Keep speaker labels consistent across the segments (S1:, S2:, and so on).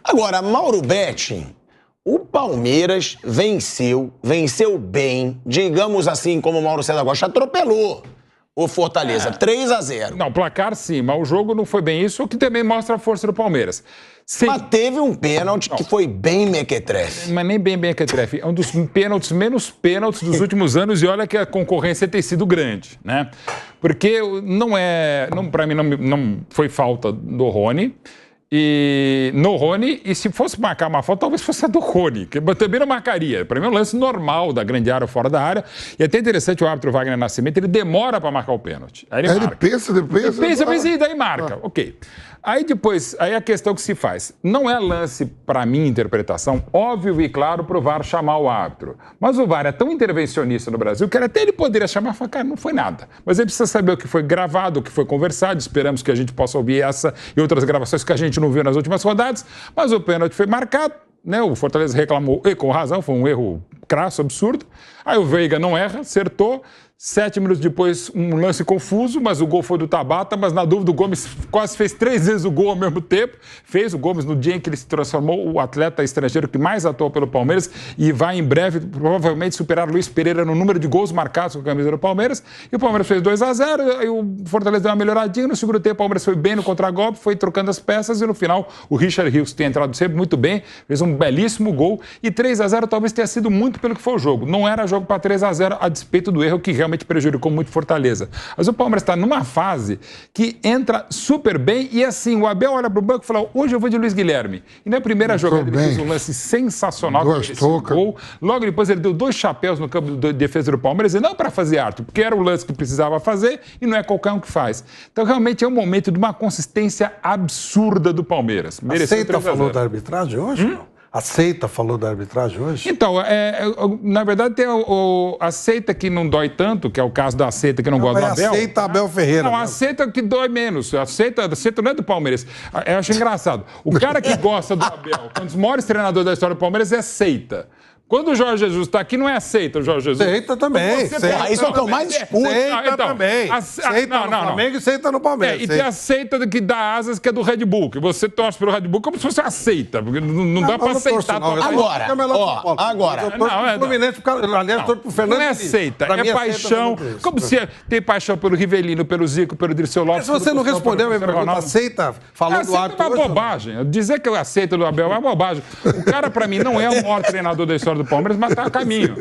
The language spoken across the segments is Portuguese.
S1: Agora, Mauro Betting, o Palmeiras venceu bem, digamos assim, como o Mauro César gosta, atropelou o Fortaleza, 3-0.
S2: Não, placar sim, mas o jogo não foi bem isso, o que também mostra a força do Palmeiras. Sim.
S1: Mas teve um pênalti que foi bem mequetrefe.
S2: Mas nem bem mequetrefe. É um dos pênaltis, menos pênaltis dos últimos anos, e olha que a concorrência tem sido grande, né? Porque para mim não foi falta do Rony. E se fosse marcar uma falta, talvez fosse a do Rony, que eu também não marcaria. Para mim é um lance normal da grande área ou fora da área. E é até interessante o árbitro Wagner Nascimento, ele demora para marcar o pênalti. Aí ele marca.
S3: Ele
S2: pensa e daí marca. Ok. Aí depois, a questão que se faz. Não é lance, para minha interpretação, óbvio e claro pro VAR chamar o árbitro. Mas o VAR é tão intervencionista no Brasil que até ele poderia chamar e falar, cara, não foi nada. Mas ele precisa saber o que foi gravado, o que foi conversado. Esperamos que a gente possa ouvir essa e outras gravações que a gente não viu nas últimas rodadas. Mas o pênalti foi marcado, né? O Fortaleza reclamou, e com razão, foi um erro crasso, absurdo. Aí o Veiga não erra, acertou. 7 minutos depois, um lance confuso, mas o gol foi do Tabata, mas na dúvida o Gomes quase fez 3 vezes o gol ao mesmo tempo. Fez o Gomes no dia em que ele se transformou o atleta estrangeiro que mais atuou pelo Palmeiras e vai em breve, provavelmente, superar Luiz Pereira no número de gols marcados com a camisa do Palmeiras. E o Palmeiras fez 2-0, aí o Fortaleza deu uma melhoradinha. No segundo tempo, o Palmeiras foi bem no contragolpe, foi trocando as peças e no final o Richard Rios tem entrado sempre muito bem, fez um belíssimo gol. E 3-0 talvez tenha sido muito pelo que foi o jogo. Não era jogo para 3-0 a despeito do erro que realmente prejudicou muito Fortaleza. Mas o Palmeiras está numa fase que entra super bem e assim, o Abel olha para o banco e fala, hoje eu vou de Luiz Guilherme. E na primeira jogada ele fez um lance sensacional. Gol. Logo depois ele deu 2 chapéus no campo de defesa do Palmeiras e não para fazer arte, porque era o lance que precisava fazer e não é qualquer um que faz. Então realmente é um momento de uma consistência absurda do Palmeiras.
S4: Aceita falou da arbitragem hoje? Não? Aceita falou da arbitragem hoje?
S2: Então, na verdade, tem o Aceita que não dói tanto, que é o caso da Aceita que não gosta do Abel.
S4: Aceita Abel Ferreira.
S2: Não, Aceita que dói menos. Aceita não é do Palmeiras. Eu acho engraçado. O cara que gosta do Abel, um dos maiores treinadores da história do Palmeiras, é Aceita. Quando o Jorge Jesus está aqui, não é aceita o Jorge Jesus.
S4: Aceita também.
S1: Isso é o que eu mais disputo.
S4: Aceita também. Aceita no Flamengo e aceita no Palmeiras.
S2: E tem aceita que dá asas, que é do Red Bull. Que você torce pelo Red Bull como se fosse aceita. Porque não dá para aceitar.
S1: Agora.
S2: Não é aceita, é paixão. Como se tem paixão pelo Rivelino, pelo Zico, pelo Dirceu Lopes.
S4: Mas você não respondeu a minha pergunta. Aceita falando do árbitro.
S2: É uma bobagem. Dizer que eu aceito do Abel é uma bobagem. O cara, para mim, não é o maior treinador da história do Palmeiras, mas está a caminho.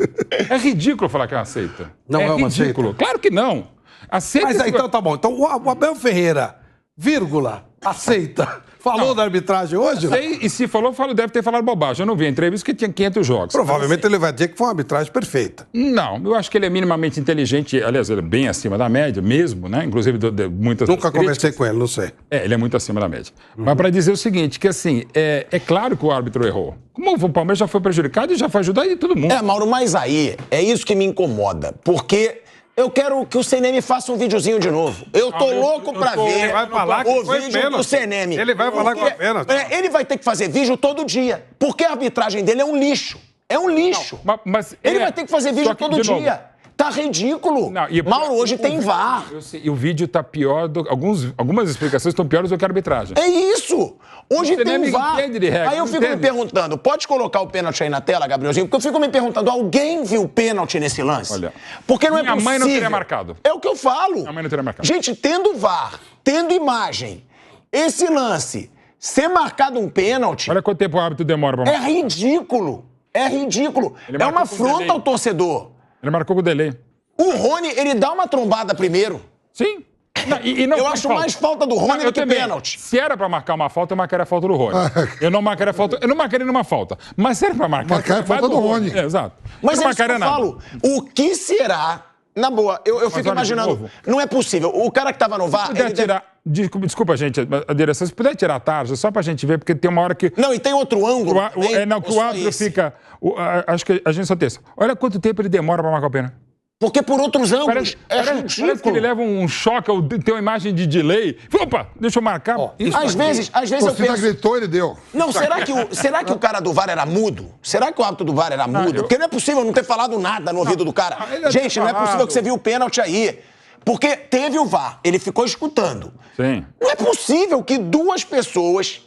S2: É ridículo falar que é uma aceita.
S4: Não é uma
S2: ridículo.
S4: Aceita.
S2: Claro que não. Aceita.
S4: Mas então tá bom. Então o Abel Ferreira, vírgula, aceita. Falou da arbitragem hoje?
S2: E se falou, deve ter falado bobagem. Eu não vi a entrevista porque tinha 500 jogos.
S4: Provavelmente ele vai dizer que foi uma arbitragem perfeita.
S2: Não, eu acho que ele é minimamente inteligente, aliás, ele é bem acima da média mesmo, né? Inclusive de muitas
S4: Nunca conversei com ele, não sei.
S2: Ele é muito acima da média. Mas para dizer o seguinte, que assim, é claro que o árbitro errou. Como o Palmeiras já foi prejudicado e já foi ajudar e todo mundo.
S1: Mauro, mas aí é isso que me incomoda, porque eu quero que o CNM faça um videozinho de novo. Eu tô louco pra ver
S4: ele vai falar que
S1: o
S4: foi
S1: vídeo
S4: pênalti.
S1: do CNM.
S4: Ele vai falar que foi pênalti.
S1: Ele vai ter que fazer vídeo todo dia, porque a arbitragem dele é um lixo. É um lixo.
S2: Não, mas
S1: ele vai ter que fazer vídeo todo dia. Tá ridículo. Mauro, hoje tem VAR.
S2: E o vídeo tá pior, algumas explicações estão piores do que a arbitragem.
S1: É isso. Hoje tem VAR. Aí eu fico me perguntando, pode colocar o pênalti aí na tela, Gabrielzinho? Porque eu fico me perguntando, alguém viu o pênalti nesse lance?
S2: Olha,
S1: porque não é possível.
S2: Minha mãe não teria marcado.
S1: É o que eu falo.
S2: Minha mãe não teria marcado.
S1: Gente, tendo VAR, tendo imagem, esse lance, ser marcado um pênalti...
S2: Olha quanto tempo o árbitro demora pra marcar.
S1: É ridículo. É ridículo. É uma afronta ao torcedor.
S2: Ele marcou com o delay.
S1: O Rony, ele dá uma trombada primeiro.
S2: Sim. Não,
S1: eu acho mais falta do Rony do que pênalti.
S2: Se era pra marcar uma falta, eu marcaria a falta do Rony. Eu não marcaria nenhuma falta. Mas se era pra marcar
S3: a falta do Rony.
S2: Exato.
S1: Mas é isso que eu falo. O que será... Na boa, eu fico imaginando. Não é possível. O cara que tava no VAR...
S2: Desculpa, gente, a direção, se puder tirar a tarja, só pra gente ver, porque tem uma hora que...
S1: Não, e tem outro ângulo.
S2: Que o árbitro fica... acho que a gente só tem isso. Olha quanto tempo ele demora pra marcar o pênalti.
S1: Porque por outros ângulos
S2: parece que ele leva um choque, ou tem uma imagem de delay. Opa, deixa eu marcar.
S1: Às vezes eu penso...
S3: gritou, ele deu.
S1: Não, será que o cara do VAR era mudo? Será que o árbitro do VAR era mudo? Porque não é possível não ter falado nada no ouvido do cara. Gente, não é possível que você viu o pênalti aí. Porque teve o VAR, ele ficou escutando.
S2: Sim.
S1: Não é possível que 2 pessoas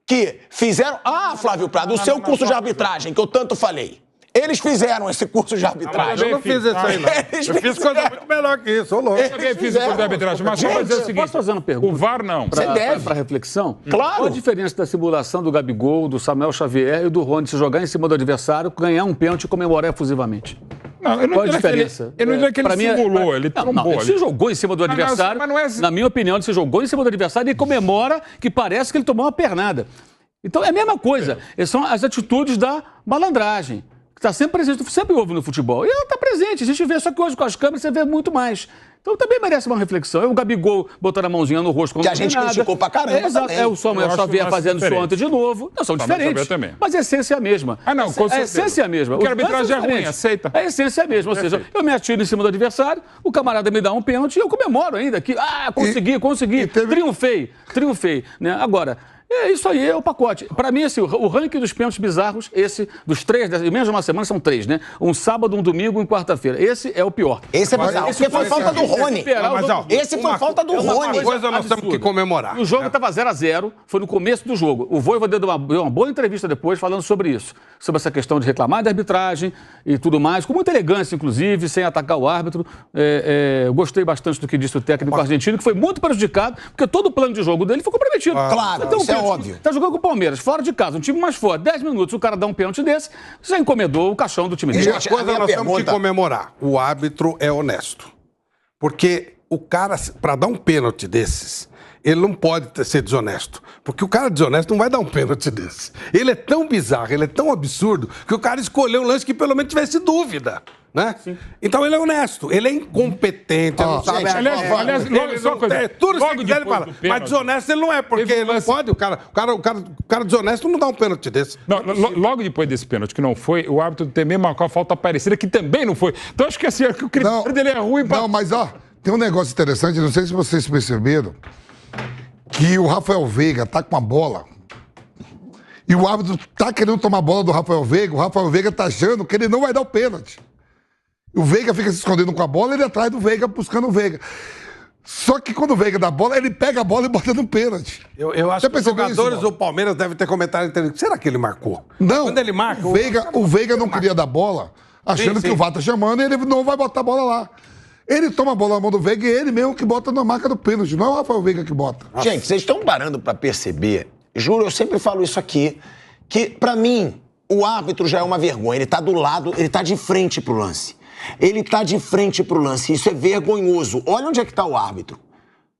S1: que fizeram... Ah, Flávio Prado, o seu curso de arbitragem, que eu tanto falei. Eles fizeram esse curso de arbitragem.
S4: Eu não fiz isso aí, não. Eu fiz coisa muito melhor que isso, ô louco.
S2: Eu também fiz o curso de arbitragem, mas só pra dizer o seguinte...
S5: Posso fazer uma pergunta?
S2: O VAR não.
S1: Você deve.
S5: Para reflexão?
S1: Claro.
S5: Qual a diferença da simulação do Gabigol, do Samuel Xavier e do Rony se jogar em cima do adversário, ganhar um pênalti e comemorar efusivamente?
S2: Não, eu não
S5: Qual a
S2: diria que
S5: diferença?
S2: eu não diria que ele
S5: Pra mim,
S2: simulou, ele trombou.
S5: Ele se jogou em cima do adversário.
S2: Mas não é...
S5: Na minha opinião, ele se jogou em cima do adversário e comemora que parece que ele tomou uma pernada. Então é a mesma coisa. São as atitudes da malandragem. Que está sempre presente, sempre houve no futebol. E ela está presente, a gente vê, só que hoje com as câmeras você vê muito mais. Então também merece uma reflexão. É o Gabigol botando a mãozinha no rosto como
S1: que a gente criticou pra caramba também.
S5: É o Samuel Xavier fazendo isso ontem de novo. Não, são diferentes. Mas a essência é a mesma.
S2: Ah, não, com certeza.
S5: A essência é a mesma.
S2: Porque a arbitragem é ruim, aceita.
S5: A essência é a mesma. Ou seja, eu me atiro em cima do adversário, o camarada me dá um pênalti e eu comemoro ainda que, consegui, triunfei. Né? Agora... isso aí é o pacote. Para mim, assim, o ranking dos pênaltis bizarros, esse, dos 3, em menos de uma semana, são 3, né? Um sábado, um domingo e um quarta-feira. Esse é o pior.
S1: Esse é bizarro. Esse foi falta do Rony. Esse foi falta do Rony.
S4: Uma coisa nós temos que comemorar.
S5: O jogo estava 0-0, foi no começo do jogo. O Vojvoda deu uma boa entrevista depois falando sobre isso. Sobre essa questão de reclamar da arbitragem e tudo mais, com muita elegância, inclusive, sem atacar o árbitro. Eu gostei bastante do que disse o técnico argentino, que foi muito prejudicado, porque todo o plano de jogo dele foi comprometido.
S1: Claro, isso é óbvio.
S5: Tá jogando com o Palmeiras, fora de casa, um time mais forte. 10 minutos, o cara dá um pênalti desse, já encomendou o caixão do time
S4: E
S5: dele.
S4: a coisa nós temos que comemorar. O árbitro é honesto. Porque o cara, para dar um pênalti desses, ele não pode ser desonesto. Porque o cara desonesto não vai dar um pênalti desse. Ele é tão bizarro, ele é tão absurdo, que o cara escolheu um lance que pelo menos tivesse dúvida. Né? então ele é honesto, ele é incompetente, ele não sabe.
S2: Aliás, só uma coisa.
S4: Tudo que quiser ele fala. Mas desonesto ele não é, porque ele não pode. O cara desonesto não dá um pênalti desse.
S2: Não, logo depois desse pênalti, que não foi, o árbitro também marcou a falta parecida, que também não foi. Então acho que assim, o critério dele é ruim.
S3: Não, mas tem um negócio interessante, não sei se vocês perceberam, que o Rafael Veiga tá com a bola e o árbitro tá querendo tomar a bola do Rafael Veiga, o Rafael Veiga tá achando que ele não vai dar o pênalti. O Veiga fica se escondendo com a bola, ele atrás do Veiga, buscando o Veiga. Só que quando o Veiga dá a bola, ele pega a bola e bota no pênalti.
S4: Eu acho que os jogadores do Palmeiras devem ter comentado entre... Será que ele marcou?
S3: Não.
S4: Quando ele marca...
S3: O Veiga não queria dar bola, achando que o VAR tá chamando e ele não vai botar a bola lá. Ele toma a bola na mão do Veiga e ele mesmo que bota na marca do pênalti. Não é o Rafael Veiga que bota.
S1: Gente, vocês estão parando pra perceber, juro, eu sempre falo isso aqui, que pra mim, o árbitro já é uma vergonha. Ele tá do lado, ele tá de frente pro lance. Ele tá de frente pro lance, isso é vergonhoso. Olha onde é que tá o árbitro.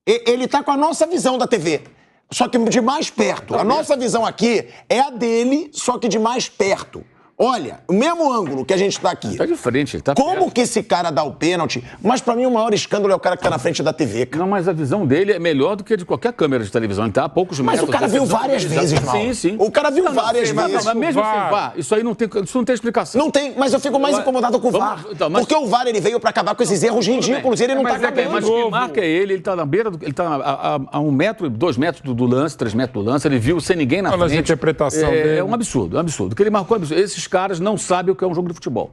S1: Ele tá com a nossa visão da TV, só que de mais perto. A nossa visão aqui é a dele, só que de mais perto. Olha, o mesmo ângulo que a gente tá aqui.
S5: Tá de frente, ele tá
S1: Como
S5: perto.
S1: que esse cara dá o pênalti? Mas pra mim o maior escândalo é o cara que tá na frente da TV, cara.
S5: Não, mas a visão dele é melhor do que a de qualquer câmera de televisão. Ele tá a poucos metros.
S1: Mas o cara viu várias vezes, Mauro.
S5: Sim.
S1: O cara viu várias vezes.
S5: Mas mesmo sem VAR, isso aí não tem explicação.
S1: Não tem, mas eu fico mais incomodado com o VAR. Porque o VAR ele veio pra acabar com esses erros ridículos e ele não tá acabando.
S5: Mas o que marca é ele tá na beira, ele tá a 1 metro, 2 metros do lance, 3 metros do lance, ele viu sem ninguém na frente.
S2: Olha a interpretação dele.
S5: É um absurdo, O que ele marcou é absurdo. Esses caras não sabem o que é um jogo de futebol.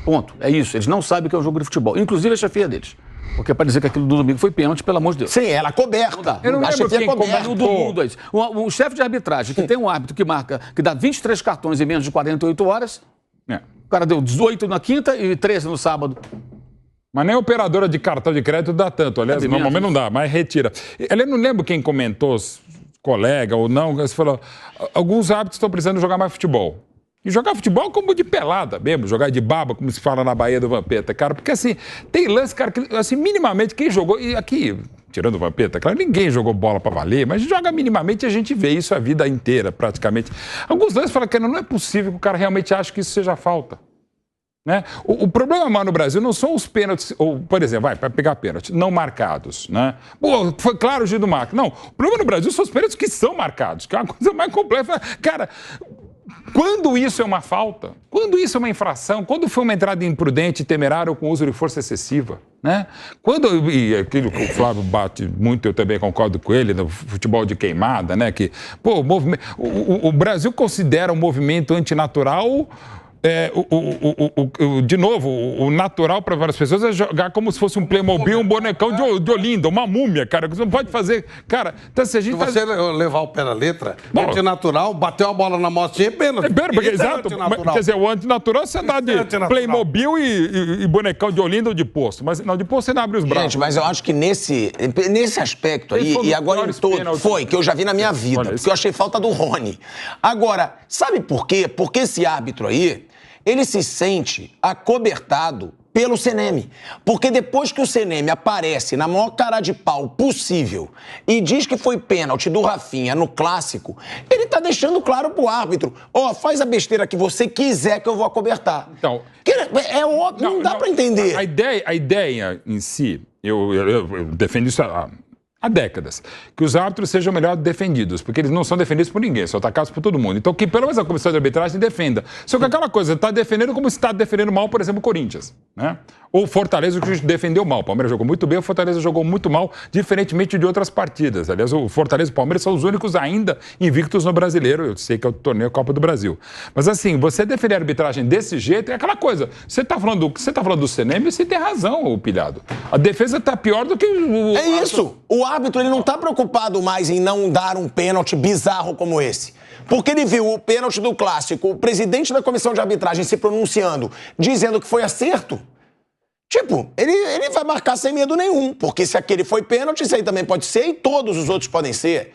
S5: Ponto. É isso. Eles não sabem o que é um jogo de futebol. Inclusive a chefia deles. Porque para dizer que aquilo do domingo foi pênalti, pelo amor de Deus.
S1: Sim, ela coberta.
S5: Eu não
S1: lembro
S5: quem
S1: coberta.
S5: do mundo é isso. Um chefe de arbitragem que tem um árbitro que marca, que dá 23 cartões em menos de 48 horas. O cara deu 18 na quinta e 13 no sábado.
S2: Mas nem a operadora de cartão de crédito dá tanto. Aliás, normalmente não dá, mas retira. Eu não lembro quem comentou, colega ou não, você falou, alguns árbitros estão precisando jogar mais futebol. E jogar futebol como de pelada mesmo, jogar de baba, como se fala na Bahia do Vampeta, cara. Porque assim, tem lance, cara, que assim, minimamente quem jogou, e aqui, tirando o Vampeta, claro, ninguém jogou bola pra valer, mas joga minimamente e a gente vê isso a vida inteira, praticamente. Alguns lances falam que não é possível que o cara realmente ache que isso seja falta. Né? O problema maior no Brasil não são os pênaltis, ou, por exemplo, para pegar pênalti, não marcados, né? Pô, foi claro o Gil do Marco. Não, o problema no Brasil são os pênaltis que são marcados, que é uma coisa mais complexa. Cara, quando isso é uma falta, quando isso é uma infração, quando foi uma entrada imprudente, temerária ou com uso de força excessiva, né? E aquilo que o Flávio bate muito, eu também concordo com ele, no futebol de queimada, né? Que, pô, o Brasil considera um movimento antinatural de novo, o natural para várias pessoas é jogar como se fosse um Playmobil, um bonecão de Olinda, uma múmia, cara. Você não pode fazer. Cara, então se a gente.
S4: Se você levar o pé na letra, antinatural, bateu a bola na motinha é pênalti.
S2: Exato. Quer dizer, o antinatural você dá de Playmobil e bonecão de Olinda ou de Poço. Mas não, de Poço você não abre os braços.
S1: Gente, mas eu acho que nesse aspecto aí, e agora em todo, foi, que eu já vi na minha vida, porque eu achei falta do Rony. Agora, sabe por quê? Porque esse árbitro aí, ele se sente acobertado pelo CNM. Porque depois que o CNM aparece na maior cara de pau possível e diz que foi pênalti do Rafinha no Clássico, ele tá deixando claro pro árbitro, faz a besteira que você quiser que eu vou acobertar.
S2: Então,
S1: é óbvio, não dá pra entender.
S2: A ideia em si, eu defendo isso há décadas, que os árbitros sejam melhor defendidos, porque eles não são defendidos por ninguém, são atacados por todo mundo. Então, que pelo menos a comissão de arbitragem defenda. Só que aquela coisa, está defendendo como se está defendendo mal, por exemplo, o Corinthians, né? Ou o Fortaleza, que defendeu mal. O Palmeiras jogou muito bem, o Fortaleza jogou muito mal, diferentemente de outras partidas. Aliás, o Fortaleza e o Palmeiras são os únicos ainda invictos no Brasileiro. Eu sei que é o torneio Copa do Brasil. Mas assim, você defender a arbitragem desse jeito é aquela coisa. Você está falando do CNM, você tem razão, pilhado. A defesa está pior do que o...
S1: É isso. O árbitro ele não está preocupado mais em não dar um pênalti bizarro como esse. Porque ele viu o pênalti do Clássico, o presidente da comissão de arbitragem se pronunciando, dizendo que foi acerto. Tipo, ele vai marcar sem medo nenhum, porque se aquele foi pênalti, isso aí também pode ser e todos os outros podem ser.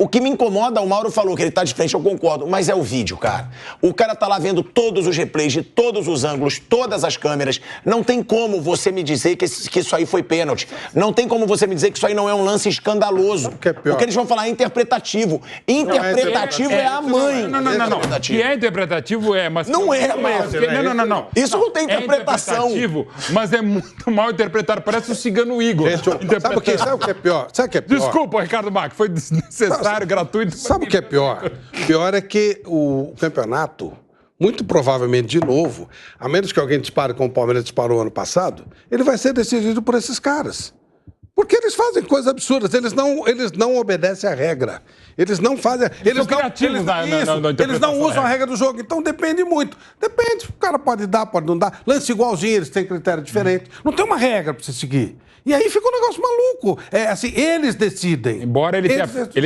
S1: O que me incomoda, o Mauro falou que ele tá de frente, eu concordo, mas é o vídeo, cara. O cara tá lá vendo todos os replays de todos os ângulos, todas as câmeras. Não tem como você me dizer que isso aí foi pênalti. Não tem como você me dizer que isso aí não é um lance escandaloso.
S4: Que é pior.
S1: Porque eles vão falar interpretativo. Interpretativo é a mãe.
S2: Não. Que é interpretativo mas...
S1: Não é, mas...
S2: Não.
S1: Isso não tem interpretação.
S2: É interpretativo, mas é muito mal interpretado. Parece o Cigano Igor.
S4: Gente, sabe o que é pior?
S2: Desculpa, Ricardo Mac, foi desnecessário, gratuito.
S4: Sabe o que é pior? Pior é que o campeonato, muito provavelmente de novo, a menos que alguém dispare como o Palmeiras disparou ano passado, ele vai ser decidido por esses caras. Porque eles fazem coisas absurdas, eles não obedecem à regra. Eles não fazem... Eles não usam a regra do jogo, então depende muito. Depende, o cara pode dar, pode não dar. Lance igualzinho, eles têm critério diferente. Não tem uma regra pra você seguir. E aí fica um negócio maluco. Assim, eles decidem.
S2: Embora ele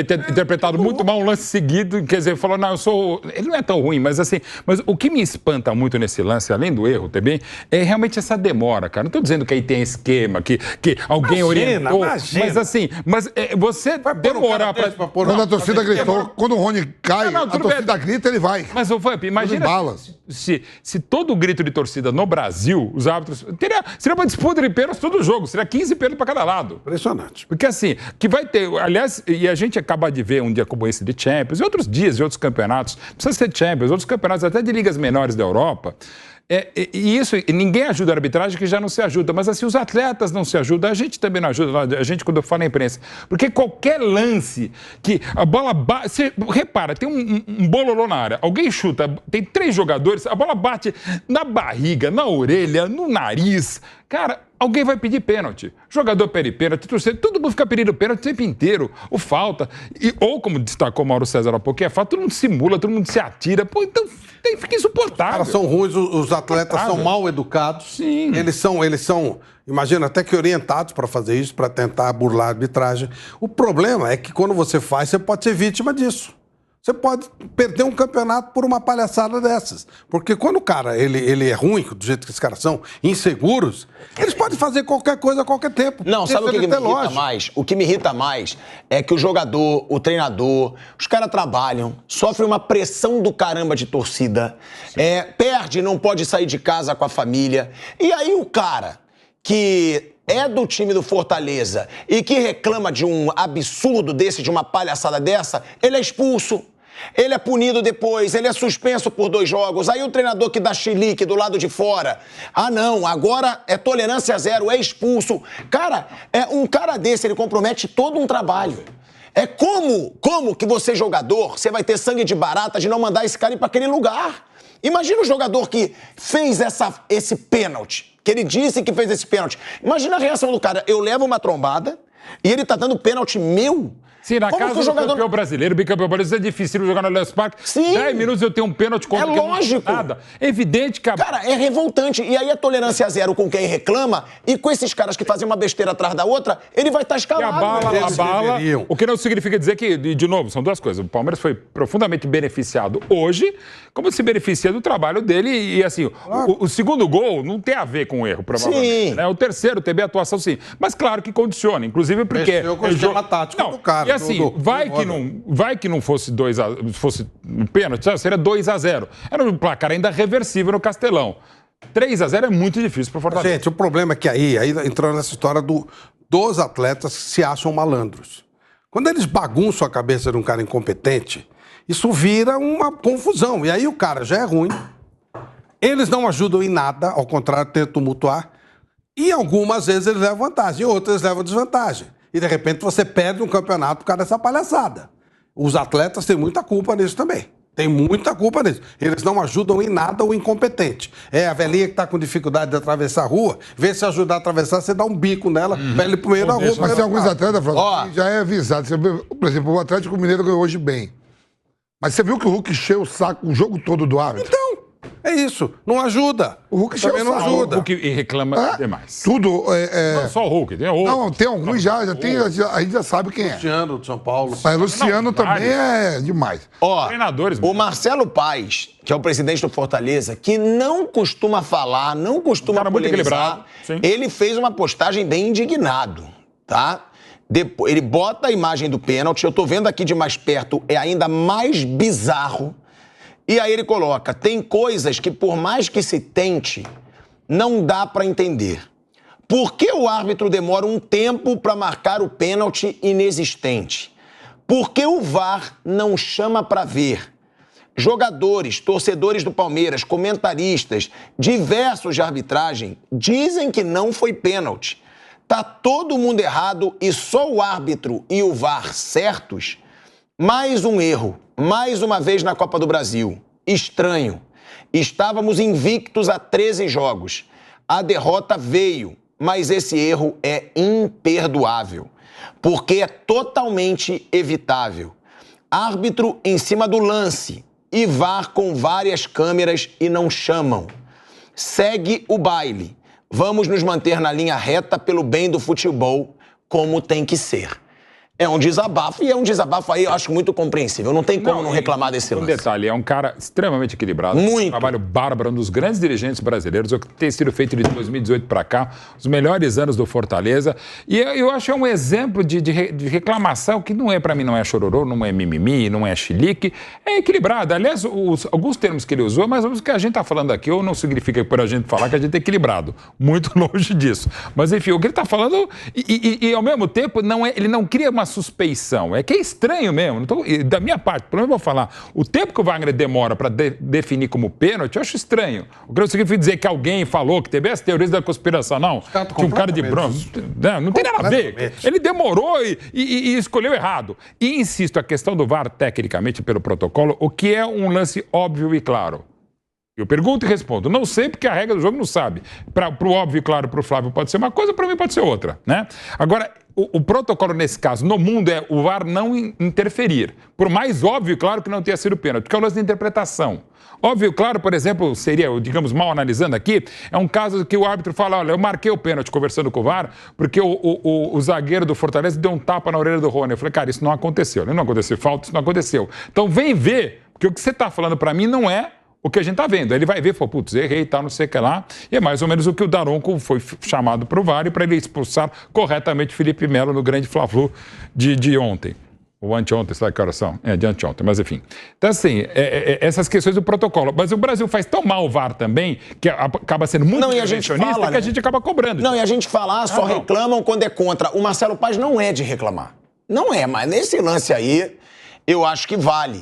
S2: tenha interpretado muito mal um lance seguido, quer dizer, falou, não, ele não é tão ruim, mas assim... Mas o que me espanta muito nesse lance, além do erro também, é realmente essa demora, cara. Não tô dizendo que aí tem esquema, que alguém orientou. Mas assim, você demorar pra...
S3: Quando a torcida gritou, quando o Rony cai, a torcida grita, ele vai.
S2: Mas, Vamp, imagina se todo grito de torcida no Brasil, os árbitros... Seria uma disputa de pênaltis todo jogo, seria 15 pênaltis pra cada lado.
S4: Impressionante.
S2: Porque assim, que vai ter... Aliás, e a gente acaba de ver um dia como esse de Champions, e outros dias de outros campeonatos, precisa ser Champions, outros campeonatos até de ligas menores da Europa... ninguém ajuda a arbitragem que já não se ajuda, mas assim, os atletas não se ajudam, a gente também não ajuda, a gente quando eu falo na imprensa, porque qualquer lance que a bola bate, você repara, tem um bololô na área, alguém chuta, tem 3 jogadores, a bola bate na barriga, na orelha, no nariz, cara, alguém vai pedir pênalti. Jogador pede pênalti, torcedor, todo mundo fica pedindo pênalti o tempo inteiro, ou falta, ou como destacou o Mauro César há pouco, é falta, todo mundo simula, todo mundo se atira, então fica insuportável.
S4: Os caras são ruins, os atletas são mal educados.
S2: Sim.
S4: Eles são, imagina, até que orientados para fazer isso, para tentar burlar a arbitragem. O problema é que quando você faz, você pode ser vítima disso. Você pode perder um campeonato por uma palhaçada dessas. Porque quando o cara ele é ruim, do jeito que esses caras são, inseguros, eles podem fazer qualquer coisa a qualquer tempo.
S1: Não, sabe o que me irrita mais? O que me irrita mais é que o jogador, o treinador, os caras trabalham, sofrem uma pressão do caramba de torcida, perde, não pode sair de casa com a família. E aí o cara que é do time do Fortaleza e que reclama de um absurdo desse, de uma palhaçada dessa, ele é expulso. Ele é punido depois, ele é suspenso por 2 jogos. Aí o treinador que dá chilique do lado de fora. Ah, não, agora é tolerância zero, é expulso. Cara, um cara desse, ele compromete todo um trabalho. É como que você, jogador, você vai ter sangue de barata de não mandar esse cara ir para aquele lugar. Imagina o jogador que fez esse pênalti, que ele disse que fez esse pênalti. Imagina a reação do cara. Eu levo uma trombada e ele tá dando pênalti meu.
S2: Sim, na
S1: Como
S2: casa
S1: que o
S2: do
S1: jogador...
S2: campeão brasileiro, bicampeão brasileiro, é difícil jogar no Allianz Parque.
S1: Sim.
S2: 10 minutos eu tenho um pênalti contra
S1: É
S2: que eu não
S1: lógico.
S2: fiz nada. É evidente que
S1: Cara, é revoltante. E aí a tolerância zero com quem reclama e com esses caras que fazem uma besteira atrás da outra, ele vai estar
S2: E
S1: escalado.
S2: a bala,
S4: deveriam.
S2: o que não significa dizer que, de novo, são duas coisas. O Palmeiras foi profundamente beneficiado hoje, como se beneficia do trabalho dele. E assim, o segundo gol não tem a ver com o erro, provavelmente.
S1: Sim.
S2: Né? O terceiro teve a atuação, sim. Mas claro que condiciona, inclusive porque...
S4: Mexeu com o esquema tático do cara,
S2: E assim, vai que não fosse fosse um pênalti, seria 2-0. Era um placar ainda reversível no Castelão. 3-0 é muito difícil pro Fortaleza.
S4: Gente, o problema é que aí entrando nessa história dos atletas que se acham malandros. Quando eles bagunçam a cabeça de um cara incompetente, isso vira uma confusão. E aí o cara já é ruim, eles não ajudam em nada, ao contrário, tentam tumultuar, e algumas vezes eles levam vantagem, e outras eles levam desvantagem. E de repente você perde um campeonato por causa dessa palhaçada. Os atletas têm muita culpa nisso também. Tem muita culpa nisso. Eles não ajudam em nada o incompetente. É a velhinha que está com dificuldade de atravessar a rua, vê se ajudar a atravessar, você dá um bico nela, pra ele ir pro meio da rua.
S3: Mas tem alguns atletas, Flávio, que já é avisado. Você vê, por exemplo, o Atlético Mineiro ganhou hoje bem. Mas você viu que o Hulk encheu o saco o jogo todo do árbitro?
S4: Então, é isso. Não ajuda.
S3: O Hulk encheu
S4: também
S3: o
S4: não
S3: saco.
S4: ajuda.
S2: O Hulk reclama demais.
S3: Tudo.
S2: Não só o Hulk, tem outro.
S3: Não, tem alguns já tem, a gente já sabe quem é.
S4: Luciano de São Paulo.
S3: Mas Luciano
S2: Não,
S3: também
S2: vários.
S3: é demais.
S1: Ó,
S2: Treinadores,
S1: o Marcelo Paes, que é o presidente do Fortaleza, que não costuma falar, não costuma
S2: cara muito
S1: polemizar,
S2: equilibrado, sim.
S1: ele fez uma postagem bem indignado, tá? Depois, ele bota a imagem do pênalti, eu tô vendo aqui de mais perto, é ainda mais bizarro. E aí ele coloca, tem coisas que por mais que se tente, não dá pra entender. Por que o árbitro demora um tempo pra marcar o pênalti inexistente? Por que o VAR não chama pra ver? Jogadores, torcedores do Palmeiras, comentaristas, diversos de arbitragem, dizem que não foi pênalti. Tá todo mundo errado e só o árbitro e o VAR certos? Mais um erro, mais uma vez na Copa do Brasil. Estranho. Estávamos invictos a 13 jogos. A derrota veio, mas esse erro é imperdoável, porque é totalmente evitável. Árbitro em cima do lance e VAR com várias câmeras e não chamam. Segue o baile. Vamos nos manter na linha reta pelo bem do futebol, como tem que ser. É um desabafo, e é um desabafo aí, eu acho muito compreensível. Não tem como não reclamar desse lance.
S2: Um detalhe, é um cara extremamente equilibrado.
S1: Muito.
S2: Um trabalho bárbaro, um dos grandes dirigentes brasileiros, o que tem sido feito de 2018 para cá, os melhores anos do Fortaleza. E eu acho que é um exemplo de reclamação que não é, para mim, não é chororô, não é mimimi, não é chilique, é equilibrado. Aliás, alguns termos que ele usou, mas o que a gente está falando aqui, ou não significa por a gente falar que a gente é equilibrado. Muito longe disso. Mas, enfim, o que ele está falando, e ao mesmo tempo, ele não cria uma suspeição. É que é estranho mesmo. Da minha parte, pelo menos eu vou falar, o tempo que o Wagner demora para definir como pênalti, eu acho estranho. O que não significa dizer que alguém falou, que teve as teorias da conspiração, não. Tinha um cara de bronze. Não tem nada a ver. Ele demorou e escolheu errado. E insisto, a questão do VAR, tecnicamente, pelo protocolo, o que é um lance óbvio e claro? Eu pergunto e respondo. Não sei, porque a regra do jogo não sabe. Para o óbvio e claro, para o Flávio pode ser uma coisa, para mim pode ser outra, né? Agora, o protocolo nesse caso, no mundo, é o VAR não interferir. Por mais óbvio e claro que não tenha sido pênalti, porque é o lance de interpretação. Óbvio e claro, por exemplo, seria, digamos, mal analisando aqui, é um caso que o árbitro fala, olha, eu marquei o pênalti conversando com o VAR, porque o zagueiro do Fortaleza deu um tapa na orelha do Rony. Eu falei, cara, isso não aconteceu. Não aconteceu falta, isso não aconteceu. Então vem ver, porque o que você está falando para mim não é o que a gente está vendo. Ele vai ver, falou, putz, errei e tal, não sei o que lá. E é mais ou menos o que o Daronco foi chamado para o VAR para ele expulsar corretamente Felipe Melo no grande Fla-Flu de ontem. Ou anteontem, sei lá que horas são. É, de anteontem, mas enfim. Então, assim, essas questões do protocolo. Mas o Brasil faz tão mal o VAR também, que acaba sendo muito intervencionista, que a gente acaba cobrando.
S1: Não, e a gente fala, só reclamam quando é contra. O Marcelo Paes não é de reclamar. Não é, mas nesse lance aí, eu acho que vale.